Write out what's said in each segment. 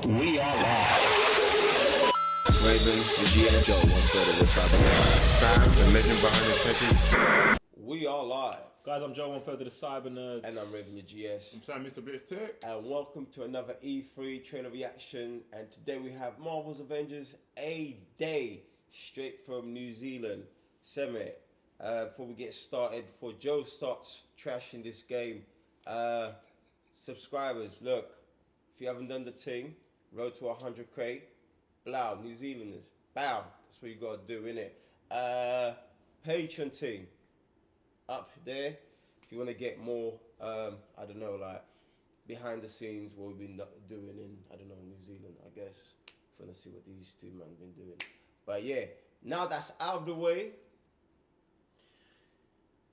We are live. Raven, the GS, Joe, one third of the cyber. Sam, the legend behind the techie. We are live. Guys, I'm Joe, one third of the cyber nerds. And I'm Raven, the GS. I'm Sam, Mr. Blitz Tech. And welcome to another E3 trailer reaction. And today we have Marvel's Avengers A Day, straight from New Zealand. Semi, before we get started, before Joe starts trashing this game, subscribers, look, if you haven't done the thing, road to 100k, blow, New Zealanders, bow, that's what you gotta do, innit? Patreon team, up there, if you wanna get more, I don't know, like, behind the scenes, what we've been doing in, I don't know, New Zealand, I guess, if you wanna see what these two men have been doing. But yeah, now that's out of the way,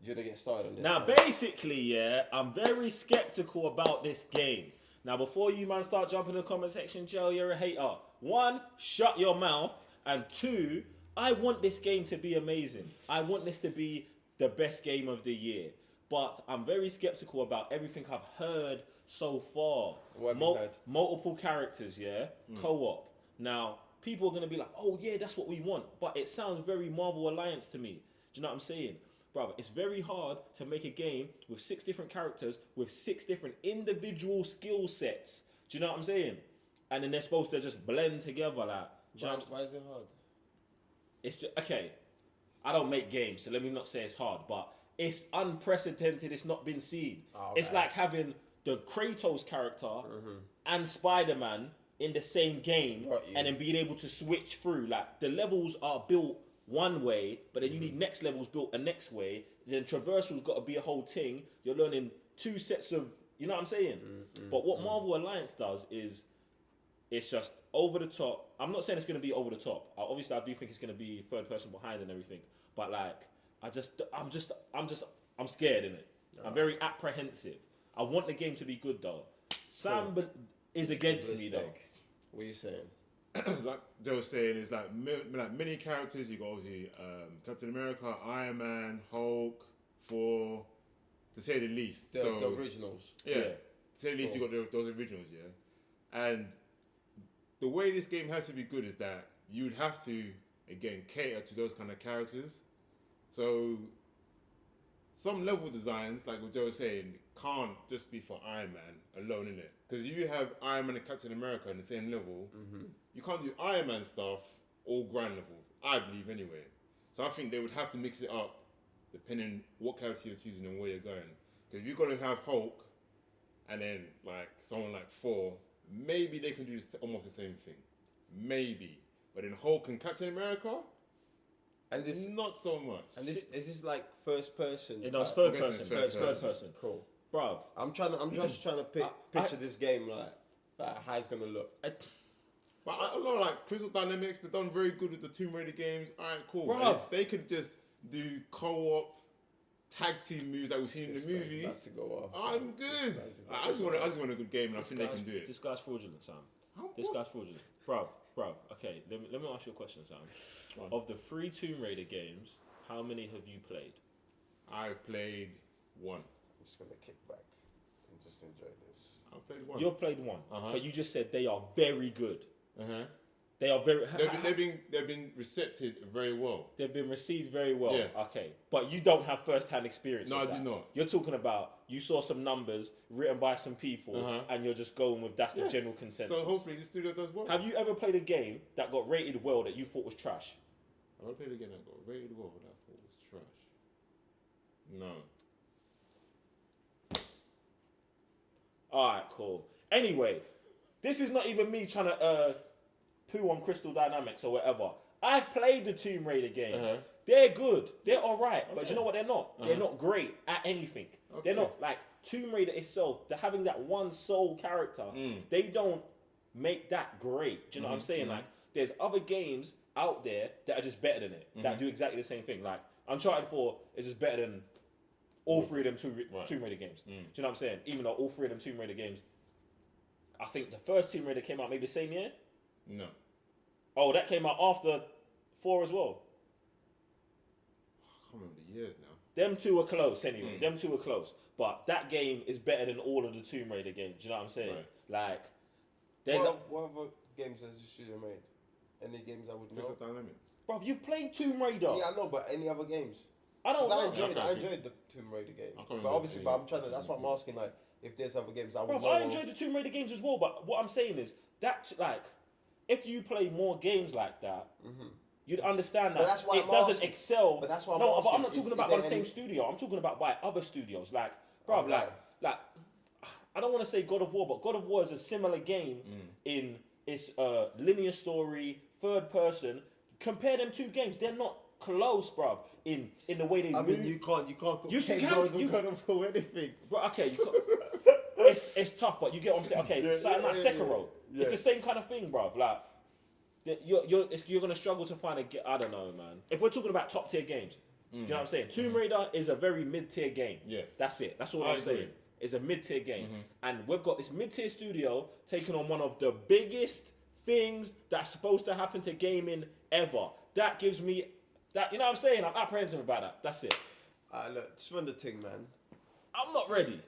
you're gonna get started on this. Now, basically, yeah, I'm very skeptical about this game. Now, before you man start jumping in the comment section, Joe, you're a hater. One, shut your mouth. And two, I want this game to be amazing. I want this to be the best game of the year. But I'm very skeptical about everything I've heard so far. What have you heard? Multiple characters, yeah? Co-op. Now, people are going to be like, oh, yeah, that's what we want. But it sounds very Marvel Alliance to me. Do you know what I'm saying? Brother, it's very hard to make a game with 6 different characters with 6 different individual skill sets. Do you know what I'm saying? And then they're supposed to just blend together, like. Why is it hard? It's just okay. I don't make games, so let me not say it's hard, but it's unprecedented. It's not been seen. Oh, it's like having the Kratos character and Spider-Man in the same game, and then being able to switch through. Like the levels are built one way, but then you need next levels built a next way. Then traversal's got to be a whole thing. You're learning 2 sets of, you know what I'm saying? But what Marvel Alliance does is, it's just over the top. I'm not saying it's going to be over the top. Obviously, I do think it's going to be third person behind and everything. But like, I'm scared in it. I'm very apprehensive. I want the game to be good though. Sam is against me though. What are you saying? Like Joe was saying, it's like many characters. You got obviously Captain America, Iron Man, Hulk, Thor, to say the least. The originals. Yeah, to say the least, you got those originals, yeah. And the way this game has to be good is that you'd have to, again, cater to those kind of characters. So some level designs, like what Joe was saying, can't just be for Iron Man alone, innit? Because you have Iron Man and Captain America in the same level, you can't do Iron Man stuff all ground level, I believe anyway. So I think they would have to mix it up depending what character you're choosing and where you're going. Because if you're going to have Hulk and then like someone like Thor, maybe they can do almost the same thing. Maybe. But in Hulk and Captain America, and this not so much. And this is this like first person? No, it's third person. Third person. Cool. Bruv. I'm just trying to picture this game like how it's gonna look. But I know, like Crystal Dynamics, they've done very good with the Tomb Raider games. All right, cool. Bruv. If they could just do co-op tag team moves that we've seen in the movies, to go off. I'm good. I just want a good game, and I think they can do it. This guy's fraudulent, Sam. This guy's fraudulent. Bruv. Okay, let me ask you a question, Sam. Of the 3 Tomb Raider games, how many have you played? I've played 1. I'm just gonna kick back and just enjoy this. I've played 1. You've played 1, but you just said they are very good. They are very. They've been recepted very well. They've been received very well. Yeah. Okay, but you don't have first-hand experience. No, of I that. do not. You're talking about you saw some numbers written by some people, and you're just going with that's the general consensus. So hopefully the studio does well. Have you ever played a game that got rated well that you thought was trash? Have I played a game that got rated well that I thought was trash? No. Alright, cool. Anyway, this is not even me trying to poo on Crystal Dynamics or whatever. I've played the Tomb Raider games. They're good. They're alright. But you know what they're not? They're not great at anything. They're not like Tomb Raider itself. They're having that one sole character. They don't make that great. Do you know what I'm saying? Like, there's other games out there that are just better than it. That do exactly the same thing. Like, Uncharted 4 is just better than all 3 of them Tomb Raider games. Do you know what I'm saying? Even though all 3 of them Tomb Raider games, I think the first Tomb Raider came out maybe the same year. No. Oh, that came out after 4 as well. I can't remember the years now. Them 2 are close anyway. Them 2 are close. But that game is better than all of the Tomb Raider games. Do you know what I'm saying? Right. Like, What other games has the studio made? Any games I would know? Crystal Dynamics. Bro, you've played Tomb Raider. Yeah, I know, but any other games? I don't 'Cause know. I enjoyed the Tomb Raider game. I can't But remember obviously, the- but I'm trying to. That's what I'm asking. Like, if there's other games, I would Bro, know. I enjoyed the Tomb Raider games as well, but what I'm saying is that, like, if you play more games like that, you'd understand But that that's why it I'm doesn't asking. excel. But that's why I'm no, but asking. I'm not Is talking about there by the same any- studio. I'm talking about by other studios. Like, bro, Oh, right. like, I don't want to say God of War, but God of War is a similar game in its linear story, third person. Compare them two games; they're not close, bro. In the way they I move. mean, you can't. You say can- God you- for anything. Bro, okay, it's tough, but you get what I'm saying. Okay, something like Sekiro, it's the same kind of thing, bro. Like, you're gonna struggle to find I don't know, man. If we're talking about top tier games, do you know what I'm saying? Tomb Raider is a very mid tier game. Yes. That's it. That's all I I'm saying. agree. It's a mid tier game, and we've got this mid tier studio taking on one of the biggest things that's supposed to happen to gaming ever. That gives me that. You know what I'm saying? I'm apprehensive about that. That's it. Look, just run the thing, man. I'm not ready.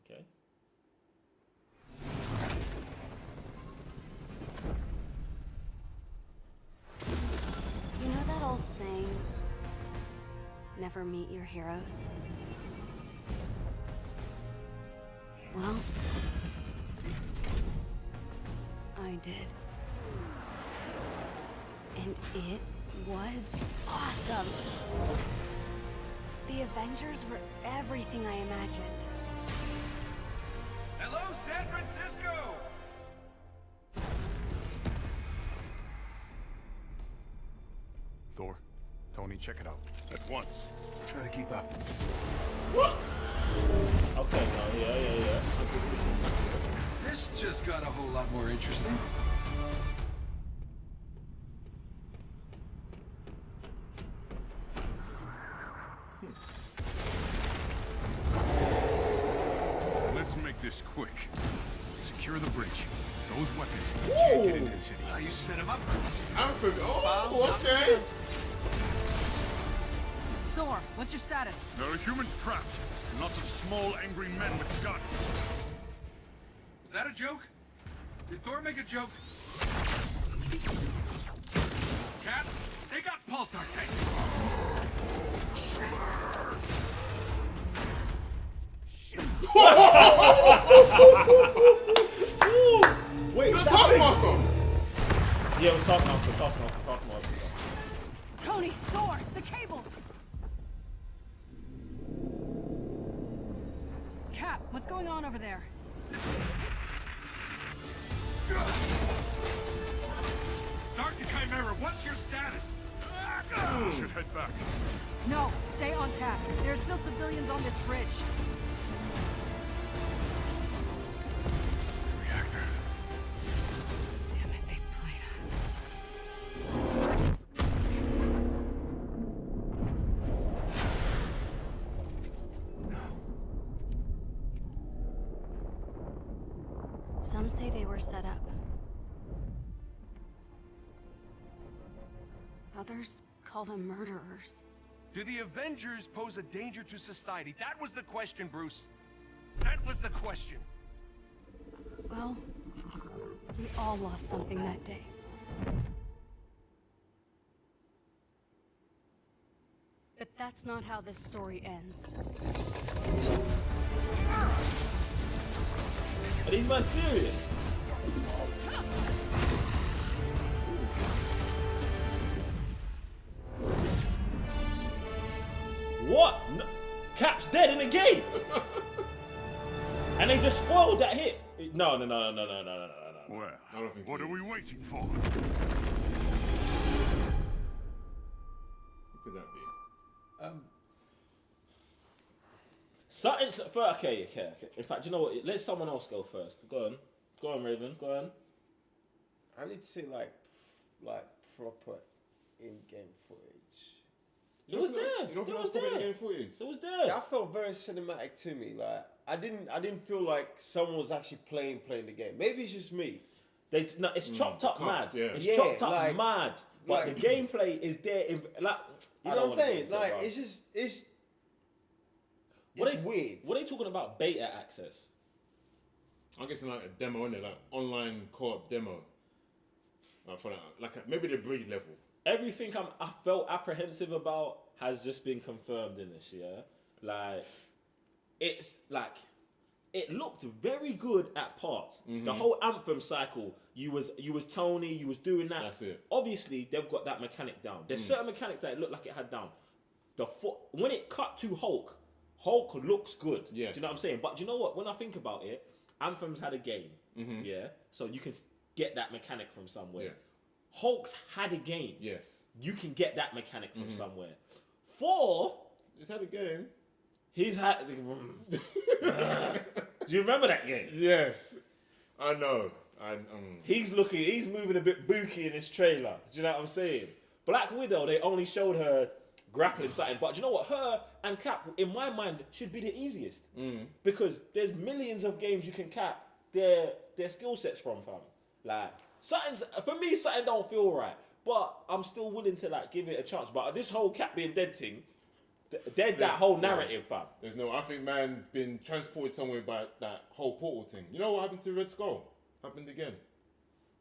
Okay. You know that old saying, never meet your heroes? Well, I did. And it was awesome. The Avengers were everything I imagined. Hello, San Francisco! Thor, Tony, check it out. At once. Try to keep up. Okay, no, yeah. This just got a whole lot more interesting. Let's make this quick. Secure the bridge. Those weapons can't get into the city. You set him up. I'm from. Oh, okay. Thor, what's your status? There are humans trapped. And lots of small, angry men with guns. Was that a joke? Did Thor make a joke? Cat, they got pulsar tanks. Wait, The that Taskmaster. Yeah, it was Taskmaster. Tony, Thor, the cables! Cap, what's going on over there? Start to Chimera, what's your status? We should head back. No, stay on task. There are still civilians on this bridge. Reactor. Damn it, they played us. Some say they were set up. Others call them murderers. Do the Avengers pose a danger to society? That was the question, Bruce. That was the question. Well, we all lost something that day. But that's not how this story ends. Are these men serious? What? No. Cap's dead in the game. And they just spoiled that hit. No. Well, I don't think what he are we is. waiting for? Who could that be? Something for okay. In fact, you know what? Let someone else go first. Go on, Raven. Go on. I need to see like proper in-game footage. It was there. You don't It think was that's probably there. game footage? It was there. That felt very cinematic to me. Like I didn't feel like someone was actually playing the game. Maybe it's just me. It's chopped up cuts, mad. yeah. It's Yeah, chopped up like- mad. But like- the gameplay is there. In, like, You I know don't what I'm wanna get saying? into it, Like bro. it's just It's weird. What are they talking about beta access? I'm guessing like a demo, innit? Like online co-op demo. For maybe the bridge level. Everything I felt apprehensive about has just been confirmed in this, yeah? Like, it's like, it looked very good at parts. The whole Anthem cycle, you was Tony, you was doing that. That's it. Obviously, they've got that mechanic down. There's certain mechanics that it looked like it had down. When it cut to Hulk looks good. Yes. Do you know what I'm saying? But do you know what? When I think about it, Anthem's had a game, yeah? So you can get that mechanic from somewhere. Yeah. Hulk's had a game. Yes. You can get that mechanic from somewhere. Thor, It's had a game. he's had... Do you remember that game? Yes. I know. He's moving a bit booky in his trailer. Do you know what I'm saying? Black Widow, they only showed her grappling something. But do you know what? Her and Cap, in my mind, should be the easiest. Because there's millions of games you can cap their skill sets from, fam. Like, for me, something don't feel right. But I'm still willing to, like, give it a chance. But this whole Cap being dead thing, dead that whole narrative, fam. I think man's been transported somewhere by that whole portal thing. You know what happened to Red Skull? Happened again.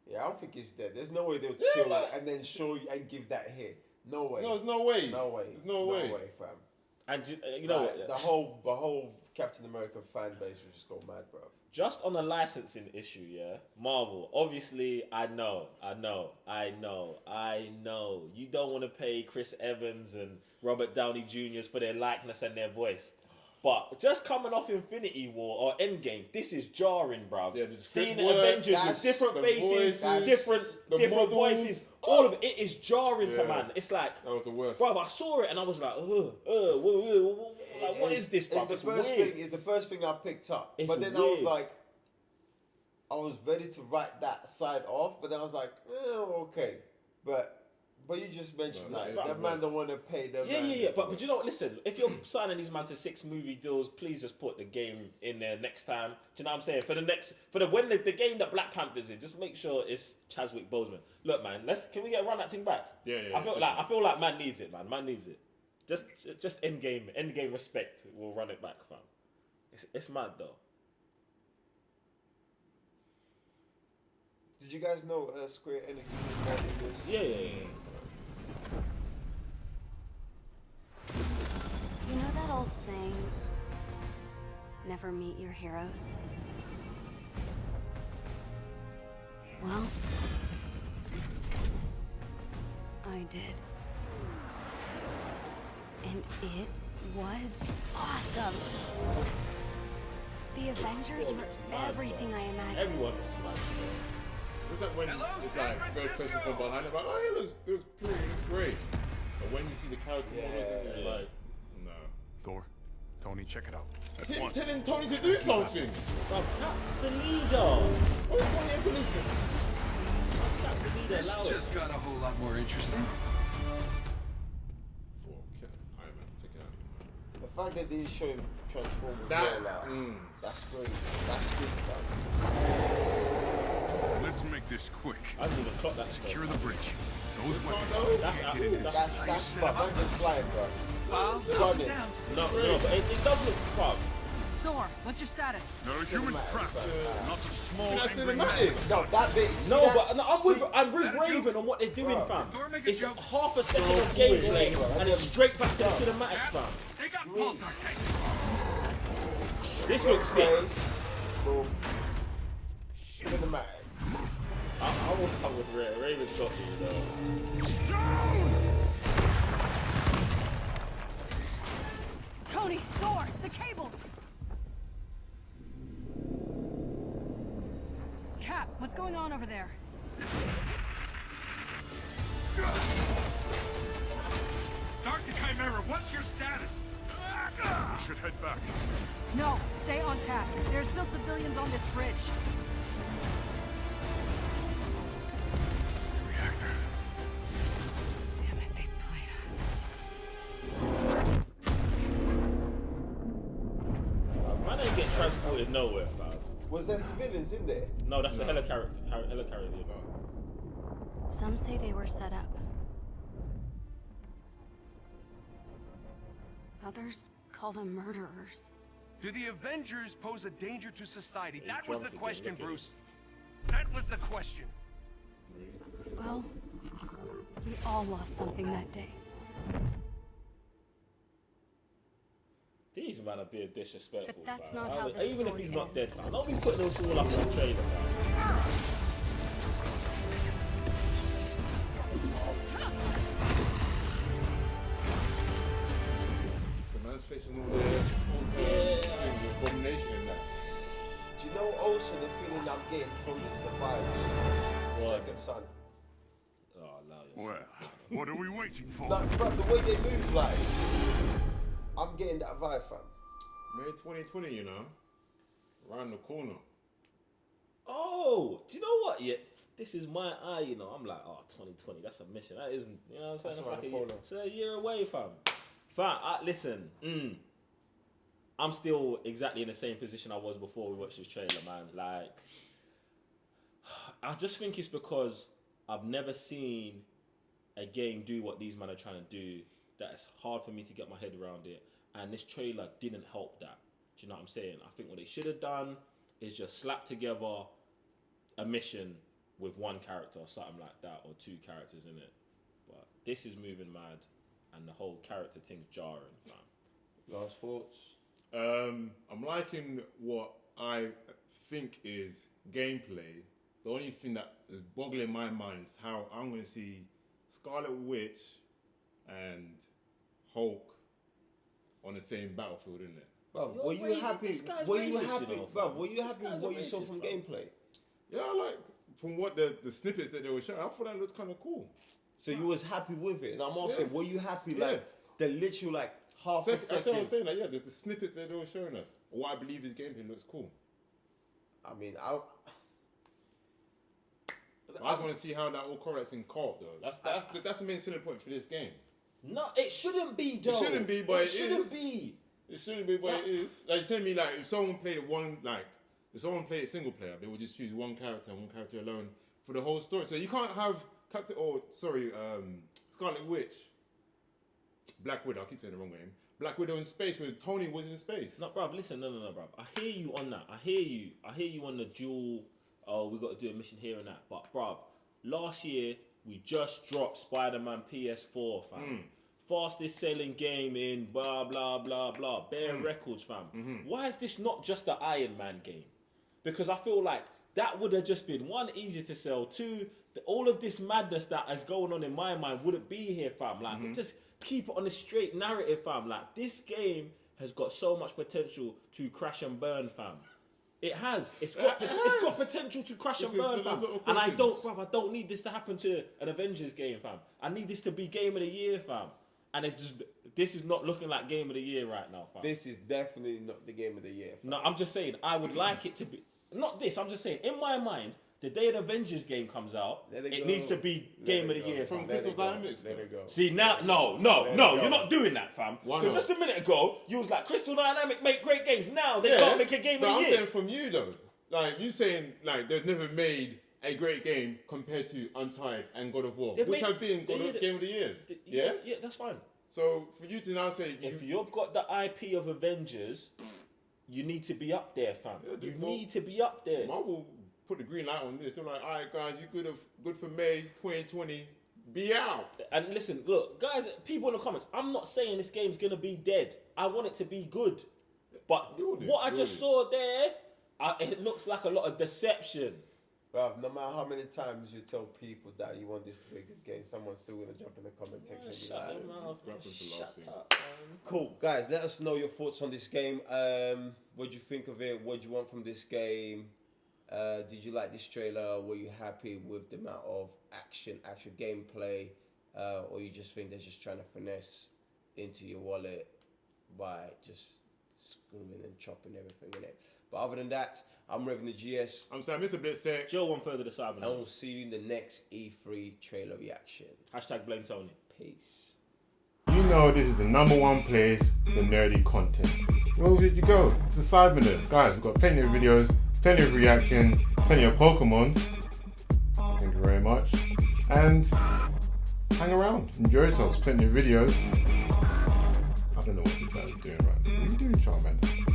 Yeah, I don't think he's dead. There's no way they'll kill him and then show you and give that hit. No way. No, there's no way. No way. There's no way. No way, fam. And you know Like, the whole Captain America fan base will just go mad, bro. just on a licensing issue, yeah, Marvel, obviously, I know. You don't want to pay Chris Evans and Robert Downey Jr. for their likeness and their voice. But just coming off Infinity War or Endgame, this is jarring, bruv. Yeah, seeing the Avengers with different faces, different voices, all of it is jarring to man. It's like, that was the worst. Bruv, I saw it and I was like, what is this, bruv? It's weird. It's the first thing I picked up. It's but then I weird. was like, I was ready to write that side off, but then I was like, okay. But you just mentioned that man don't want to pay them. Yeah. But you know what? Listen, if you're signing these man to 6 movie deals, please just put the game in there next time. Do you know what I'm saying? When the game that Black Panther's in, just make sure it's Chadwick Boseman. Look, man, can we run that thing back? Yeah. I feel like man needs it, man. Man needs it. Just endgame respect. We'll run it back, fam. It's mad though. Did you guys know Square Enix was involved in this? Yeah. You know that old saying, never meet your heroes? Well, I did. And it was awesome. The Avengers were everything I imagined. Everyone was mad. It's like when it's like third person from behind, I'm like, oh, it looks pretty great. But when you see the characters, it's like, no. Thor, Tony, check it out. Telling Tony to do something. Bruv, Cap's the leader. Why is Tony ever listen? Cap's the leader. This Allow it. just got a whole lot more interesting. Iron Man, take it out. The fact that they show him transform as That- well, that's great. That's good, fam. Let's make this quick. I didn't even clock that. Secure the bridge. Those weapons That's can't get in this. That's fun. I'm just flying, bro. Running. No, but it does look fun. Thor, what's your status? There are humans trapped. Not a small That's angry cinematic. man. No, that bit. I'm with Raven on what they're doing, fam. Thor, make a It's joke. half a second of gameplay, and it's straight back to the cinematics, fam. They got pulsar tanks. This looks sick. Boom. Cinematic. I would Raven's got you, though. Tony, Thor, the cables! Cap, what's going on over there? Start to Chimera. What's your status? We should head back. No, stay on task. There are still civilians on this bridge. Reactor. Damn it, they played us. Man ain't get transported nowhere, fam. Was there civilians in there? No, that's a helicarrier. Helicarrier. Some say they were set up. Others call them murderers. Do the Avengers pose a danger to society? Hey, That was the drunk again, question, look at Bruce. That was the question. Well, we all lost something that day. These men are being disrespectful. But that's fam. not how the even if story he's not dead, ends. fam. Don't be putting this all up in the trailer, man. The man's facing all the abomination in that. Do you know also the feeling I'm getting from this, the vibes? Second Son. Oh, allow yourself. Well, what are we waiting for? Like, bro, the way they move, like, I'm getting that vibe, fam. May 2020, you know, around the corner. Oh, do you know what? Yeah, this is my eye, you know. I'm like, oh, 2020, that's a mission. That isn't, you know what I'm saying? That's That's like around the a year, corner. it's a year away, fam. Fam, listen, I'm still exactly in the same position I was before we watched this trailer, man. Like, I just think it's because I've never seen a game do what these men are trying to do, that it's hard for me to get my head around it. And this trailer didn't help that. Do you know what I'm saying? I think what they should have done is just slap together a mission with one character or something like that, or two characters in it. But this is moving mad, and the whole character thing's jarring, fam. Last thoughts? I'm liking what I think is gameplay. The only thing that is boggling my mind is how I'm going to see Scarlet Witch and Hulk on the same battlefield, isn't it? Bro, You're were you racist. happy? This guy's Were you racist, happy? you know, Bro, fam. were you This happy with guy's what a you saw racist, from fam. gameplay? Yeah, I like from what the snippets that they were showing. I thought that looked kind of cool. So you was happy with it, and I'm asking, Yeah. were you happy? Yeah. Like the literal like half a That's what I'm second. saying. Like, yeah, the snippets that they were showing us. What I believe is gameplay looks cool. I mean, I just want to see how that all correlates in co-op, though. That's the main selling point for this game. No, it shouldn't be, Joe. It shouldn't be, but it shouldn't is. be. It shouldn't be, but it is. Like, tell me, like, if someone played if someone played it single player, they would just choose one character and one character alone for the whole story. So you can't have Scarlet Witch, Black Widow. I keep saying the wrong name. Black Widow in space when Tony was in space. No, bruv, listen, no, bruv. I hear you on that. I hear you on the dual, oh, we got to do a mission here and that. But, bruv, last year, we just dropped Spider-Man PS4, fam. Fastest selling game in blah, blah, blah, blah. Bare records, fam. Why is this not just the Iron Man game? Because I feel like that would have just been, one, easier to sell. Two, all of this madness that is going on in my mind wouldn't be here, fam. Like, just keep it on the straight narrative, fam. Like, this game has got so much potential to crash and burn, fam. It has. It's got potential to crash and burn, fam. And I don't need this to happen to an Avengers game, fam. I need this to be game of the year, fam. And this is not looking like game of the year right now, fam. this is definitely not the game of the year. Fam. No, I'm just saying, I would like it to be, not this, I'm just saying, in my mind, the day an Avengers game comes out, it needs to be game of the year, fam. From Crystal Dynamics. There they go. See, now, no, you're not doing that, fam. Why Because not? just a minute ago, you was like, Crystal Dynamic make great games. Now, they can't make a game but of the I'm year. saying from you, though. Like, you saying, like, they've never made a great game compared to Uncharted and God of War, They which made- has been Game of the Years. Yeah? Yeah, that's fine. So, for you to now say... If you've got the IP of Avengers, you need to be up there, fam. Yeah, You there's no- need to be up there. Marvel put the green light on this. They're like, all right, guys, you good for May 2020. Be out. And listen, look, guys, people in the comments, I'm not saying this game's going to be dead. I want it to be good. But what I just saw there, it looks like a lot of deception. Bro, no matter how many times you tell people that you want this to be a good game, someone's still gonna jump in the comment section and be Shut like, your mouth, man. What happened to Shut last thing? up, man. cool. Guys, let us know your thoughts on this game. What do you think of it? What do you want from this game? Did you like this trailer? Were you happy with the amount of actual gameplay? Or you just think they're just trying to finesse into your wallet by just screwing and chopping everything in it? But other than that, I'm Revin the GS. I'm saying, Mr. Blitztech. Joe won further to Cyber. And we'll see you in the next E3 trailer reaction. Hashtag blame Tony. Peace. You know this is the #1 place for nerdy content. Where did you go? It's the Cyber Nerds. Guys, we've got plenty of videos, plenty of reactions, plenty of Pokemons. Thank you very much. And hang around. Enjoy yourselves. Plenty of videos. I don't know what this guy's doing right. What are you doing, Charmander?